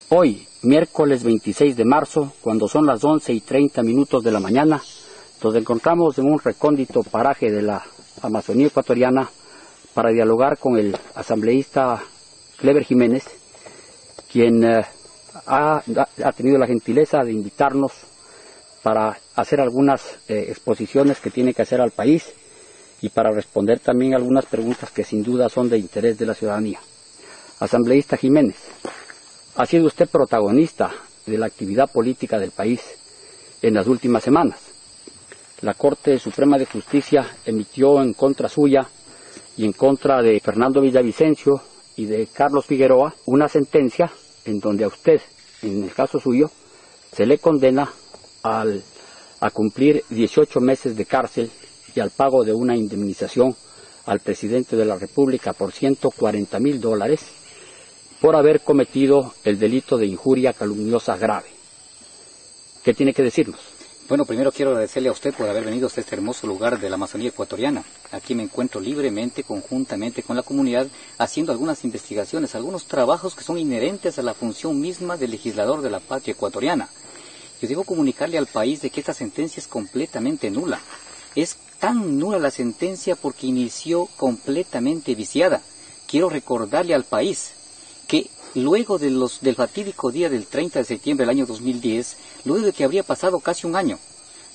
Hoy, miércoles 26 de marzo, cuando son las 11:30 de la mañana, nos encontramos en un recóndito paraje de la Amazonía ecuatoriana para dialogar con el asambleísta Cleber Jiménez, quien ha tenido la gentileza de invitarnos para hacer algunas exposiciones que tiene que hacer al país y para responder también algunas preguntas que sin duda son de interés de la ciudadanía. Asambleísta Jiménez, ha sido usted protagonista de la actividad política del país en las últimas semanas. La Corte Suprema de Justicia emitió en contra suya y en contra de Fernando Villavicencio y de Carlos Figueroa una sentencia en donde a usted, en el caso suyo, se le condena a cumplir 18 meses de cárcel y al pago de una indemnización al presidente de la República por $140,000 por haber cometido el delito de injuria calumniosa grave. ¿Qué tiene que decirnos? Bueno, primero quiero agradecerle a usted por haber venido a este hermoso lugar de la Amazonía ecuatoriana. Aquí me encuentro libremente, conjuntamente con la comunidad, haciendo algunas investigaciones, algunos trabajos que son inherentes a la función misma del legislador de la patria ecuatoriana. Yo debo comunicarle al país de que esta sentencia es completamente nula. Es tan nula la sentencia porque inició completamente viciada. Quiero recordarle al país que luego del fatídico día del 30 de septiembre del año 2010, luego de que habría pasado casi un año,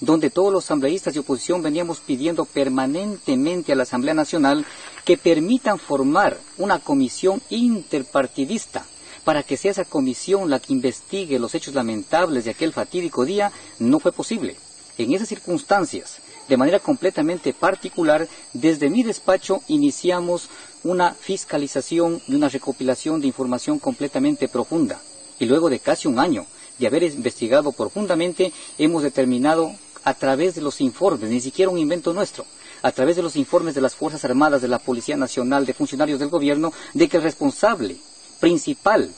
donde todos los asambleístas de oposición veníamos pidiendo permanentemente a la Asamblea Nacional que permitan formar una comisión interpartidista para que sea esa comisión la que investigue los hechos lamentables de aquel fatídico día, no fue posible. En esas circunstancias, de manera completamente particular, desde mi despacho iniciamos una fiscalización y una recopilación de información completamente profunda. Y luego de casi un año de haber investigado profundamente, hemos determinado a través de los informes, ni siquiera un invento nuestro, a través de los informes de las Fuerzas Armadas, de la Policía Nacional, de funcionarios del gobierno, de que el responsable principal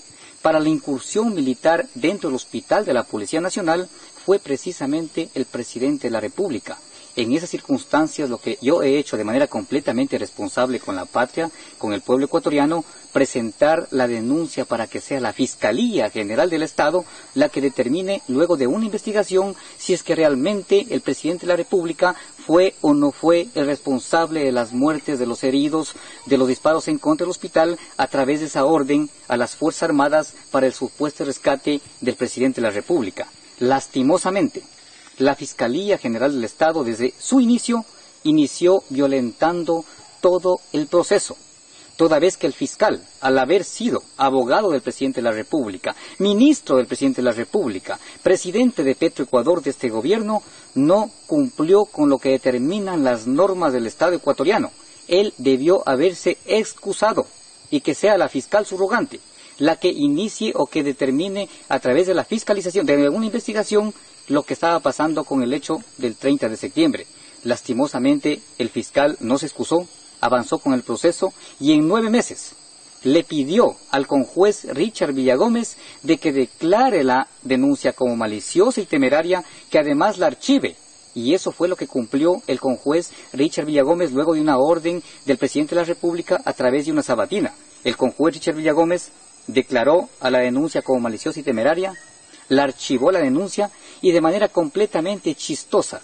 para la incursión militar dentro del hospital de la Policía Nacional fue precisamente el presidente de la República. En esas circunstancias, lo que yo he hecho de manera completamente responsable con la patria, con el pueblo ecuatoriano, presentar la denuncia para que sea la Fiscalía General del Estado la que determine, luego de una investigación, si es que realmente el presidente de la República fue o no fue el responsable de las muertes de los heridos, de los disparos en contra del hospital, a través de esa orden a las Fuerzas Armadas para el supuesto rescate del presidente de la República. Lastimosamente, la Fiscalía General del Estado, desde su inicio, inició violentando todo el proceso, toda vez que el fiscal, al haber sido abogado del presidente de la República, ministro del presidente de la República, presidente de Petroecuador de este gobierno, no cumplió con lo que determinan las normas del Estado ecuatoriano. Él debió haberse excusado y que sea la fiscal subrogante la que inicie o que determine a través de la fiscalización, de alguna investigación, lo que estaba pasando con el hecho del 30 de septiembre. Lastimosamente, el fiscal no se excusó, avanzó con el proceso y en 9 meses le pidió al conjuez Richard Villagómez de que declare la denuncia como maliciosa y temeraria, que además la archive. Y eso fue lo que cumplió el conjuez Richard Villagómez luego de una orden del presidente de la República a través de una sabatina. El conjuez Richard Villagómez declaró a la denuncia como maliciosa y temeraria, la archivó la denuncia y de manera completamente chistosa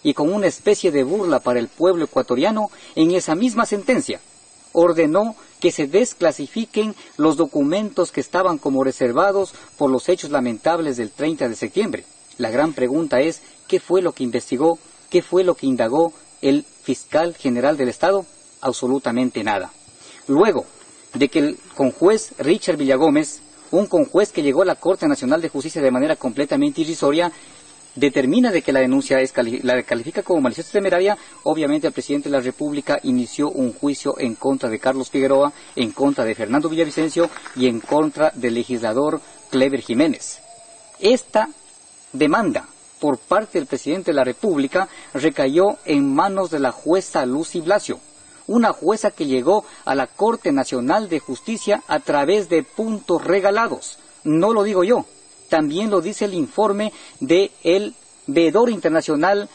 y con una especie de burla para el pueblo ecuatoriano, en esa misma sentencia ordenó que se desclasifiquen los documentos que estaban como reservados por los hechos lamentables del 30 de septiembre. La gran pregunta es, ¿qué fue lo que investigó? ¿Qué fue lo que indagó el fiscal general del Estado? Absolutamente nada. Luego de que el conjuez Richard Villagómez, un conjuez que llegó a la Corte Nacional de Justicia de manera completamente irrisoria, determina de que la denuncia la califica como maliciosa y temeraria, obviamente el presidente de la República inició un juicio en contra de Carlos Figueroa, en contra de Fernando Villavicencio y en contra del legislador Cleber Jiménez. Esta demanda por parte del presidente de la República recayó en manos de la jueza Lucy Blasio, una jueza que llegó a la Corte Nacional de Justicia a través de puntos regalados. No lo digo yo, también lo dice el informe del veedor internacional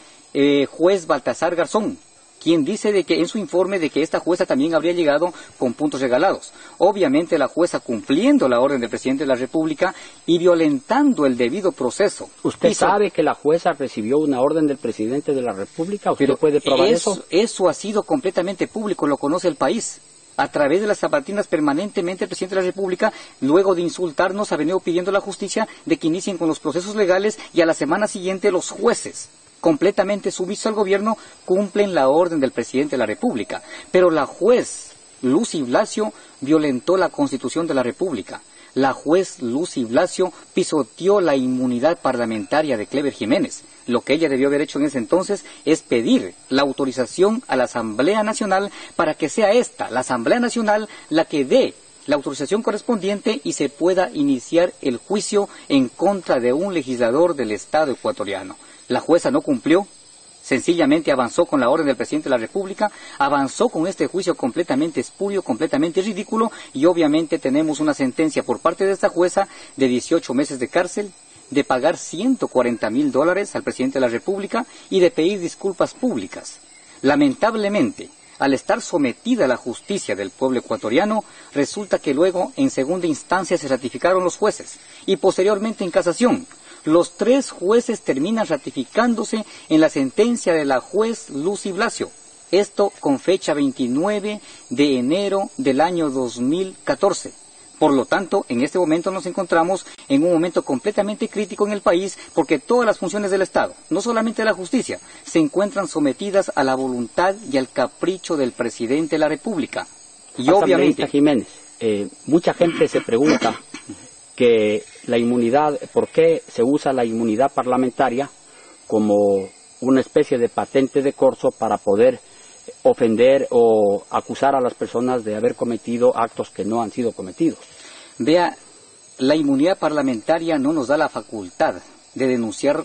juez Baltasar Garzón, quien dice de que en su informe de que esta jueza también habría llegado con puntos regalados. Obviamente la jueza cumpliendo la orden del presidente de la República y violentando el debido proceso. ¿Usted sabe que la jueza recibió una orden del presidente de la República? ¿Usted puede probar eso? Eso ha sido completamente público, lo conoce el país. A través de las zapatinas permanentemente el presidente de la República, luego de insultarnos, ha venido pidiendo a la justicia de que inicien con los procesos legales y a la semana siguiente los jueces, completamente sumisos al gobierno, cumplen la orden del presidente de la República. Pero la juez Lucy Blasio violentó la Constitución de la República. La juez Lucy Blasio pisoteó la inmunidad parlamentaria de Clever Jiménez. Lo que ella debió haber hecho en ese entonces es pedir la autorización a la Asamblea Nacional para que sea esta, la Asamblea Nacional, la que dé la autorización correspondiente y se pueda iniciar el juicio en contra de un legislador del Estado ecuatoriano. La jueza no cumplió, sencillamente avanzó con la orden del presidente de la República, avanzó con este juicio completamente espurio, completamente ridículo, y obviamente tenemos una sentencia por parte de esta jueza de 18 meses de cárcel, de pagar $140,000 al presidente de la República y de pedir disculpas públicas. Lamentablemente, al estar sometida a la justicia del pueblo ecuatoriano, resulta que luego en segunda instancia se ratificaron los jueces y posteriormente en casación. Los 3 jueces terminan ratificándose en la sentencia de la juez Lucy Blasio. Esto con fecha 29 de enero del año 2014. Por lo tanto, en este momento nos encontramos en un momento completamente crítico en el país porque todas las funciones del Estado, no solamente la justicia, se encuentran sometidas a la voluntad y al capricho del presidente de la República. Y obviamente, Jiménez, mucha gente se pregunta que la inmunidad, ¿por qué se usa la inmunidad parlamentaria como una especie de patente de corso para poder ofender o acusar a las personas de haber cometido actos que no han sido cometidos? Vea, la inmunidad parlamentaria no nos da la facultad de denunciar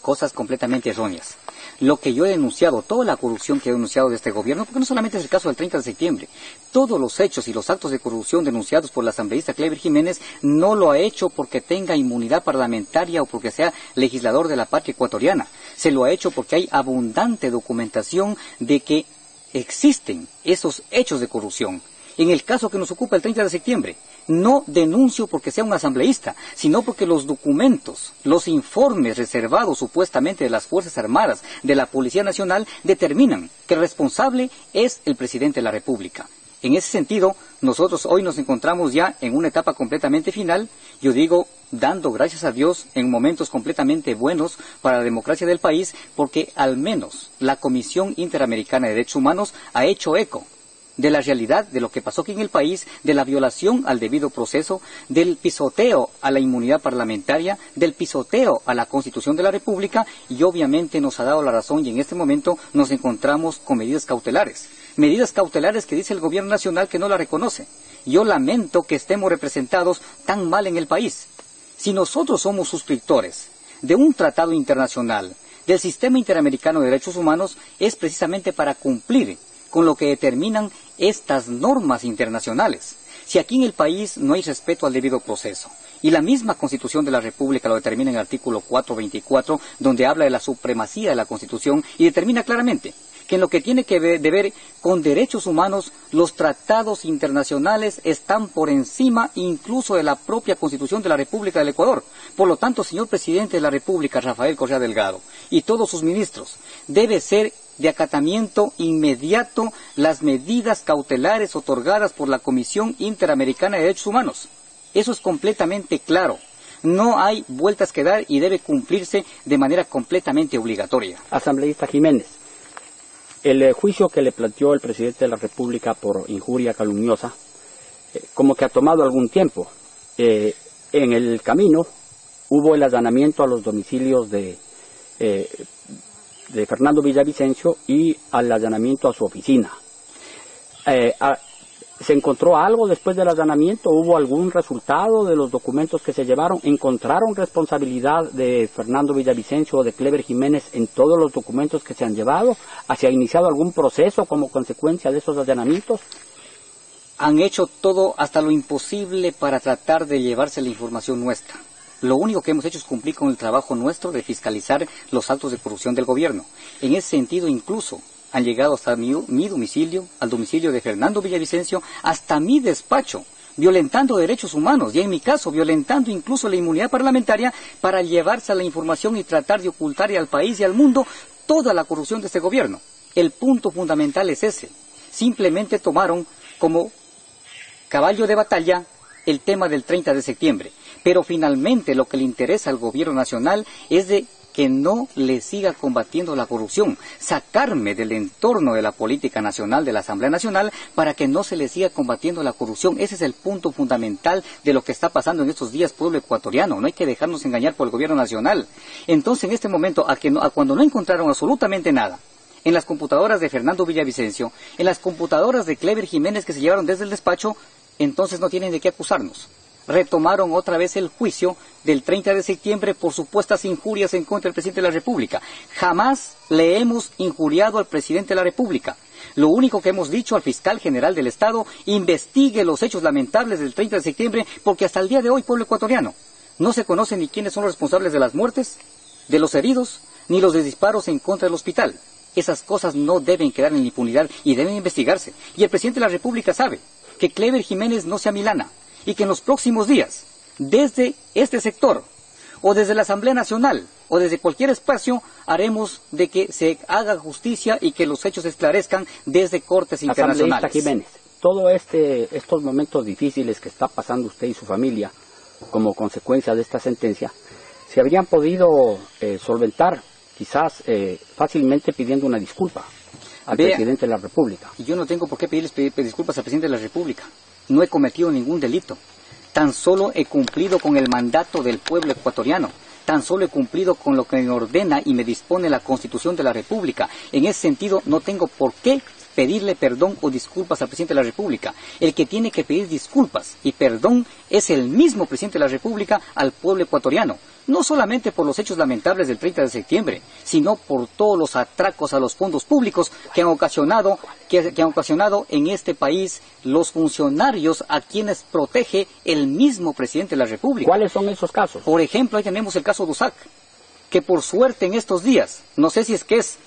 cosas completamente erróneas. Lo que yo he denunciado, toda la corrupción que he denunciado de este gobierno, porque no solamente es el caso del 30 de septiembre, todos los hechos y los actos de corrupción denunciados por la asambleísta Clever Jiménez no lo ha hecho porque tenga inmunidad parlamentaria o porque sea legislador de la patria ecuatoriana. Se lo ha hecho porque hay abundante documentación de que existen esos hechos de corrupción. En el caso que nos ocupa el 30 de septiembre, no denuncio porque sea un asambleísta, sino porque los documentos, los informes reservados supuestamente de las Fuerzas Armadas, de la Policía Nacional, determinan que el responsable es el presidente de la República. En ese sentido, nosotros hoy nos encontramos ya en una etapa completamente final, yo digo, dando gracias a Dios en momentos completamente buenos para la democracia del país, porque al menos la Comisión Interamericana de Derechos Humanos ha hecho eco de la realidad de lo que pasó aquí en el país, de la violación al debido proceso, del pisoteo a la inmunidad parlamentaria, del pisoteo a la Constitución de la República, y obviamente nos ha dado la razón y en este momento nos encontramos con medidas cautelares. Medidas cautelares que dice el gobierno nacional que no la reconoce. Yo lamento que estemos representados tan mal en el país. Si nosotros somos suscriptores de un tratado internacional, del Sistema Interamericano de Derechos Humanos, es precisamente para cumplir con lo que determinan estas normas internacionales. Si aquí en el país no hay respeto al debido proceso, y la misma Constitución de la República lo determina en el artículo 424, donde habla de la supremacía de la Constitución, y determina claramente que en lo que tiene que ver con derechos humanos, los tratados internacionales están por encima incluso de la propia Constitución de la República del Ecuador. Por lo tanto, señor presidente de la República, Rafael Correa Delgado, y todos sus ministros, debe ser de acatamiento inmediato las medidas cautelares otorgadas por la Comisión Interamericana de Derechos Humanos. Eso es completamente claro. No hay vueltas que dar y debe cumplirse de manera completamente obligatoria. Asambleísta Jiménez, el juicio que le planteó el presidente de la República por injuria calumniosa, como que ha tomado algún tiempo. En el camino hubo el allanamiento a los domicilios de Fernando Villavicencio y al allanamiento a su oficina. ¿Se encontró algo después del allanamiento? ¿Hubo algún resultado de los documentos que se llevaron? ¿Encontraron responsabilidad de Fernando Villavicencio o de Clever Jiménez en todos los documentos que se han llevado? ¿Se ha iniciado algún proceso como consecuencia de esos allanamientos? Han hecho todo hasta lo imposible para tratar de llevarse la información nuestra. Lo único que hemos hecho es cumplir con el trabajo nuestro de fiscalizar los actos de corrupción del gobierno. En ese sentido, incluso, han llegado hasta mi domicilio, al domicilio de Fernando Villavicencio, hasta mi despacho, violentando derechos humanos y en mi caso violentando incluso la inmunidad parlamentaria para llevarse a la información y tratar de ocultar al país y al mundo toda la corrupción de este gobierno. El punto fundamental es ese. Simplemente tomaron como caballo de batalla el tema del 30 de septiembre. Pero finalmente lo que le interesa al gobierno nacional es de que no le siga combatiendo la corrupción, sacarme del entorno de la política nacional, de la Asamblea Nacional, para que no se le siga combatiendo la corrupción. Ese es el punto fundamental de lo que está pasando en estos días, pueblo ecuatoriano. No hay que dejarnos engañar por el gobierno nacional. Entonces, en este momento, cuando no encontraron absolutamente nada, en las computadoras de Fernando Villavicencio, en las computadoras de Clever Jiménez que se llevaron desde el despacho, entonces no tienen de qué acusarnos. Retomaron otra vez el juicio del 30 de septiembre por supuestas injurias en contra del presidente de la República. Jamás le hemos injuriado al presidente de la República. Lo único que hemos dicho al fiscal general del Estado, investigue los hechos lamentables del 30 de septiembre, porque hasta el día de hoy, pueblo ecuatoriano, no se conoce ni quiénes son los responsables de las muertes, de los heridos, ni los de disparos en contra del hospital. Esas cosas no deben quedar en la impunidad y deben investigarse. Y el presidente de la República sabe que Clever Jiménez no se amilana, y que en los próximos días, desde este sector, o desde la Asamblea Nacional, o desde cualquier espacio, haremos de que se haga justicia y que los hechos se esclarezcan desde cortes internacionales. Asambleísta Jiménez, todos estos momentos difíciles que está pasando usted y su familia, como consecuencia de esta sentencia, se habrían podido solventar, quizás fácilmente pidiendo una disculpa al presidente de la República. Yo no tengo por qué pedirles disculpas al presidente de la República. No he cometido ningún delito. Tan solo he cumplido con el mandato del pueblo ecuatoriano. Tan solo he cumplido con lo que me ordena y me dispone la Constitución de la República. En ese sentido, no tengo por qué pedirle perdón o disculpas al presidente de la República. El que tiene que pedir disculpas y perdón es el mismo presidente de la República al pueblo ecuatoriano. No solamente por los hechos lamentables del 30 de septiembre, sino por todos los atracos a los fondos públicos que han ocasionado en este país los funcionarios a quienes protege el mismo presidente de la República. ¿Cuáles son esos casos? Por ejemplo, ahí tenemos el caso de USAC, que por suerte en estos días, no sé si es que es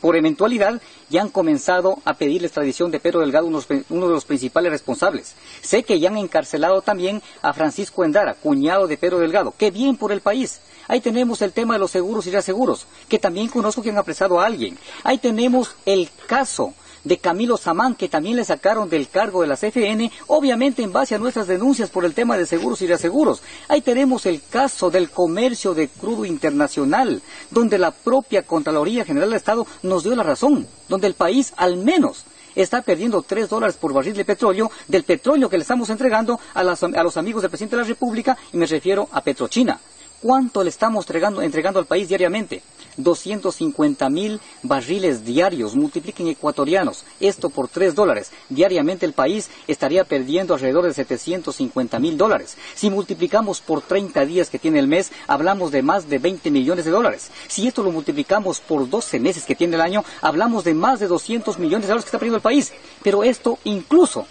por eventualidad, ya han comenzado a pedir la extradición de Pedro Delgado, uno de los principales responsables. Sé que ya han encarcelado también a Francisco Endara, cuñado de Pedro Delgado. ¡Qué bien por el país! Ahí tenemos el tema de los seguros y reaseguros, que también conozco que han apresado a alguien. Ahí tenemos el caso de Camilo Samán, que también le sacaron del cargo de la CFN, obviamente en base a nuestras denuncias por el tema de seguros y reaseguros. Ahí tenemos el caso del comercio de crudo internacional, donde la propia Contraloría General del Estado nos dio la razón, donde el país al menos está perdiendo $3 por barril de petróleo, del petróleo que le estamos entregando a los amigos del presidente de la República, y me refiero a Petrochina. ¿Cuánto le estamos entregando al país diariamente? 250,000 barriles diarios, multipliquen ecuatorianos, esto por $3. Diariamente el país estaría perdiendo alrededor de $750,000. Si multiplicamos por 30 días que tiene el mes, hablamos de más de $20 millones. Si esto lo multiplicamos por 12 meses que tiene el año, hablamos de más de $200 millones que está perdiendo el país. Pero esto incluso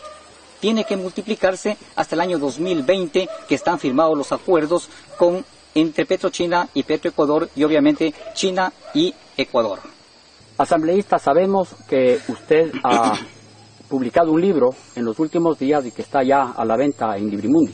tiene que multiplicarse hasta el año 2020, que están firmados los acuerdos entre Petrochina y Petroecuador, y obviamente China y Ecuador. Asambleísta, sabemos que usted ha publicado un libro en los últimos días y que está ya a la venta en Librimundi.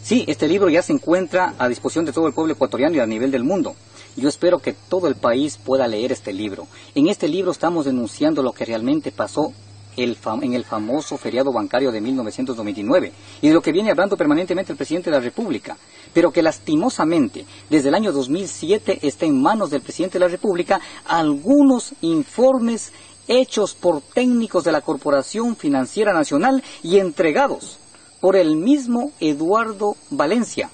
Sí, este libro ya se encuentra a disposición de todo el pueblo ecuatoriano y a nivel del mundo. Yo espero que todo el país pueda leer este libro. En este libro estamos denunciando lo que realmente pasó en el famoso feriado bancario de 1999, y de lo que viene hablando permanentemente el presidente de la República, pero que lastimosamente desde el año 2007 está en manos del presidente de la República algunos informes hechos por técnicos de la Corporación Financiera Nacional y entregados por el mismo Eduardo Valencia,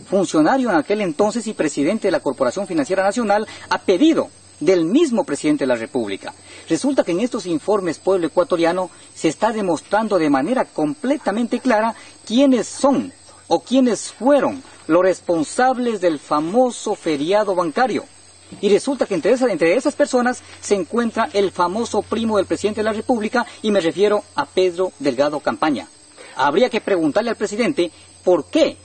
funcionario en aquel entonces y presidente de la Corporación Financiera Nacional, a pedido del mismo presidente de la República. Resulta que en estos informes, pueblo ecuatoriano, se está demostrando de manera completamente clara quiénes son o quiénes fueron los responsables del famoso feriado bancario. Y resulta que entre esas personas se encuentra el famoso primo del presidente de la República, y me refiero a Pedro Delgado Campaña. Habría que preguntarle al presidente por qué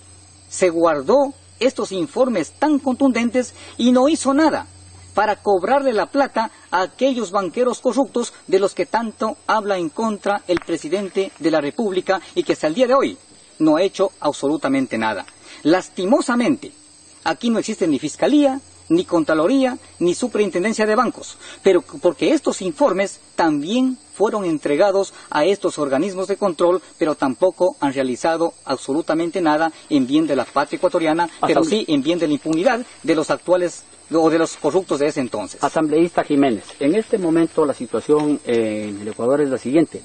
se guardó estos informes tan contundentes y no hizo nada para cobrarle la plata a aquellos banqueros corruptos de los que tanto habla en contra el presidente de la República y que hasta el día de hoy no ha hecho absolutamente nada. Lastimosamente, aquí no existe ni Fiscalía, ni Contraloría, ni Superintendencia de Bancos, pero porque estos informes también fueron entregados a estos organismos de control, pero tampoco han realizado absolutamente nada en bien de la patria ecuatoriana, pero sí en bien de la impunidad de los actuales o de los corruptos de ese entonces. Asambleísta Jiménez, en este momento la situación en el Ecuador es la siguiente.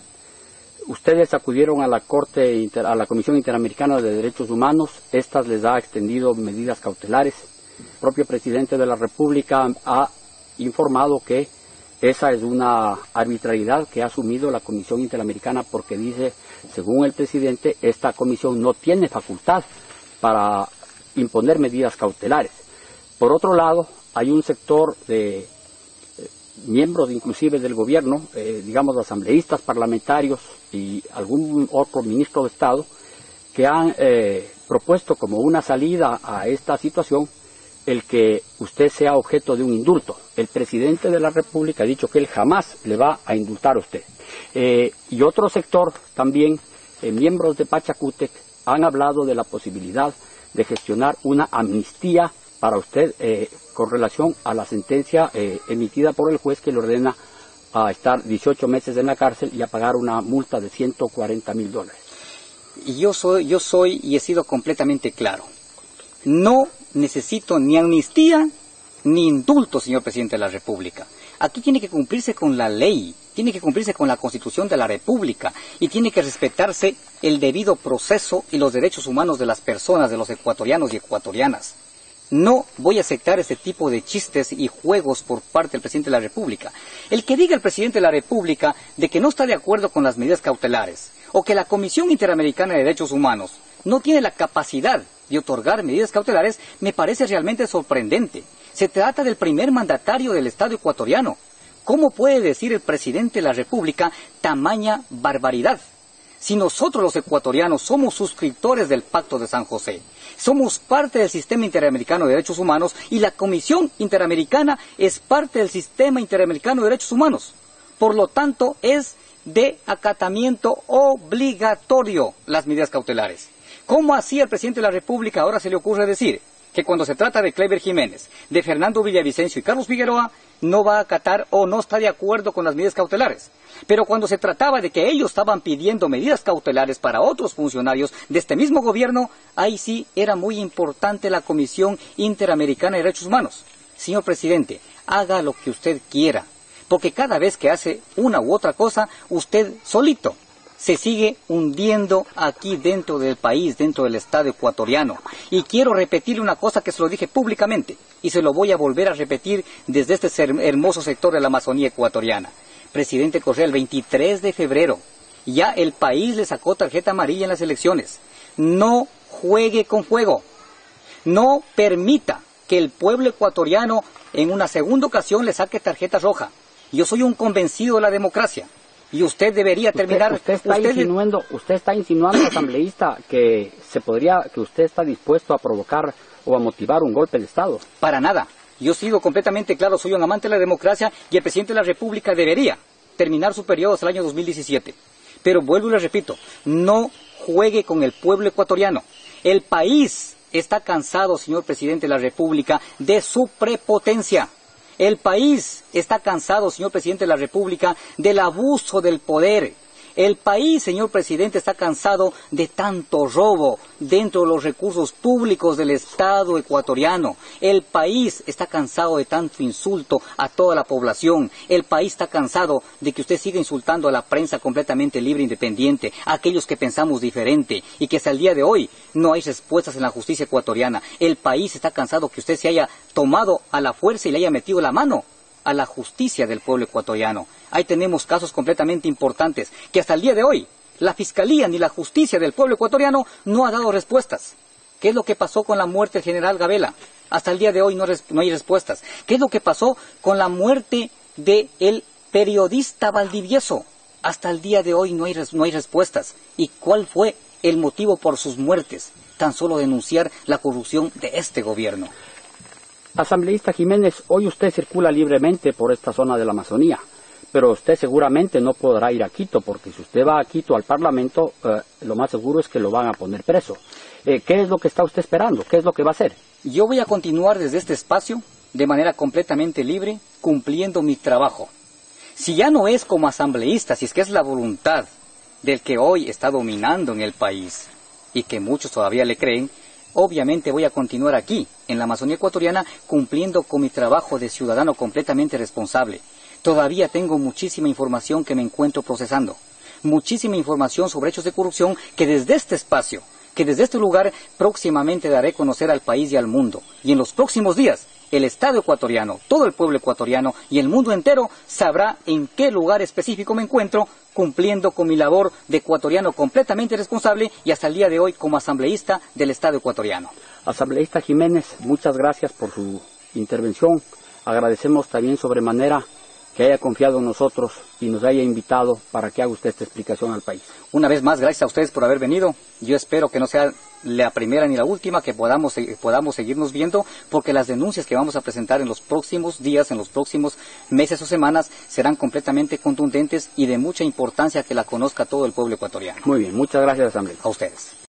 Ustedes acudieron a la a la Comisión Interamericana de Derechos Humanos, estas les ha extendido medidas cautelares. El propio presidente de la República ha informado que esa es una arbitrariedad que ha asumido la Comisión Interamericana porque dice, según el presidente, esta comisión no tiene facultad para imponer medidas cautelares. Por otro lado, hay un sector de miembros inclusive del gobierno, digamos asambleístas parlamentarios y algún otro ministro de Estado, que han propuesto como una salida a esta situación el que usted sea objeto de un indulto. El presidente de la República ha dicho que él jamás le va a indultar a usted. Y otro sector también, miembros de Pachacútec, han hablado de la posibilidad de gestionar una amnistía para usted con relación a la sentencia emitida por el juez que le ordena a estar 18 meses en la cárcel y a pagar una multa de $140,000. Yo soy y he sido completamente claro. No necesito ni amnistía ni indulto, señor presidente de la República. Aquí tiene que cumplirse con la ley, tiene que cumplirse con la Constitución de la República y tiene que respetarse el debido proceso y los derechos humanos de las personas, de los ecuatorianos y ecuatorianas. No voy a aceptar ese tipo de chistes y juegos por parte del presidente de la República. El que diga el presidente de la República de que no está de acuerdo con las medidas cautelares o que la Comisión Interamericana de Derechos Humanos no tiene la capacidad de otorgar medidas cautelares me parece realmente sorprendente. Se trata del primer mandatario del Estado ecuatoriano. ¿Cómo puede decir el presidente de la República tamaña barbaridad? Si nosotros los ecuatorianos somos suscriptores del Pacto de San José, somos parte del Sistema Interamericano de Derechos Humanos y la Comisión Interamericana es parte del Sistema Interamericano de Derechos Humanos. Por lo tanto, es de acatamiento obligatorio las medidas cautelares. ¿Cómo así al presidente de la República ahora se le ocurre decir que cuando se trata de Cleber Jiménez, de Fernando Villavicencio y Carlos Figueroa, no va a acatar o no está de acuerdo con las medidas cautelares? Pero cuando se trataba de que ellos estaban pidiendo medidas cautelares para otros funcionarios de este mismo gobierno, ahí sí era muy importante la Comisión Interamericana de Derechos Humanos. Señor presidente, haga lo que usted quiera, porque cada vez que hace una u otra cosa, usted solito se sigue hundiendo aquí dentro del país, dentro del Estado ecuatoriano. Y quiero repetirle una cosa que se lo dije públicamente, y se lo voy a volver a repetir desde este hermoso sector de la Amazonía ecuatoriana. Presidente Correa, el 23 de febrero, ya el país le sacó tarjeta amarilla en las elecciones. No juegue con fuego. No permita que el pueblo ecuatoriano en una segunda ocasión le saque tarjeta roja. Yo soy un convencido de la democracia. Y usted debería terminar... Usted está insinuando, asambleísta, que usted está dispuesto a provocar o a motivar un golpe de Estado. Para nada. Yo sigo completamente claro, soy un amante de la democracia y el presidente de la República debería terminar su periodo hasta el año 2017. Pero vuelvo y le repito, no juegue con el pueblo ecuatoriano. El país está cansado, señor presidente de la República, de su prepotencia. El país está cansado, señor presidente de la República, del abuso del poder. El país, señor presidente, está cansado de tanto robo dentro de los recursos públicos del Estado ecuatoriano. El país está cansado de tanto insulto a toda la población. El país está cansado de que usted siga insultando a la prensa completamente libre e independiente, a aquellos que pensamos diferente y que hasta el día de hoy no hay respuestas en la justicia ecuatoriana. El país está cansado que usted se haya tomado a la fuerza y le haya metido la mano a la justicia del pueblo ecuatoriano. Ahí tenemos casos completamente importantes que hasta el día de hoy la Fiscalía ni la justicia del pueblo ecuatoriano no ha dado respuestas. ¿Qué es lo que pasó con la muerte del general Gabela? Hasta el día de hoy no hay respuestas. ¿Qué es lo que pasó con la muerte del periodista Valdivieso? Hasta el día de hoy no hay respuestas. ¿Y cuál fue el motivo por sus muertes? Tan solo denunciar la corrupción de este gobierno. Asambleísta Jiménez, hoy usted circula libremente por esta zona de la Amazonía, pero usted seguramente no podrá ir a Quito, porque si usted va a Quito al Parlamento, lo más seguro es que lo van a poner preso. ¿Qué es lo que está usted esperando? ¿Qué es lo que va a hacer? Yo voy a continuar desde este espacio de manera completamente libre, cumpliendo mi trabajo. Si ya no es como asambleísta, si es que es la voluntad del que hoy está dominando en el país y que muchos todavía le creen, obviamente voy a continuar aquí, en la Amazonía ecuatoriana, cumpliendo con mi trabajo de ciudadano completamente responsable. Todavía tengo muchísima información que me encuentro procesando, muchísima información sobre hechos de corrupción que desde este espacio, que desde este lugar próximamente daré a conocer al país y al mundo. Y en los próximos días, el Estado ecuatoriano, todo el pueblo ecuatoriano y el mundo entero sabrá en qué lugar específico me encuentro cumpliendo con mi labor de ecuatoriano completamente responsable y hasta el día de hoy como asambleísta del Estado ecuatoriano. Asambleísta Jiménez, muchas gracias por su intervención. Agradecemos también sobremanera que haya confiado en nosotros y nos haya invitado para que haga usted esta explicación al país. Una vez más, gracias a ustedes por haber venido. Yo espero que no sea la primera ni la última, que podamos seguirnos viendo, porque las denuncias que vamos a presentar en los próximos días, en los próximos meses o semanas, serán completamente contundentes y de mucha importancia que la conozca todo el pueblo ecuatoriano. Muy bien, muchas gracias, asambleísta. A ustedes.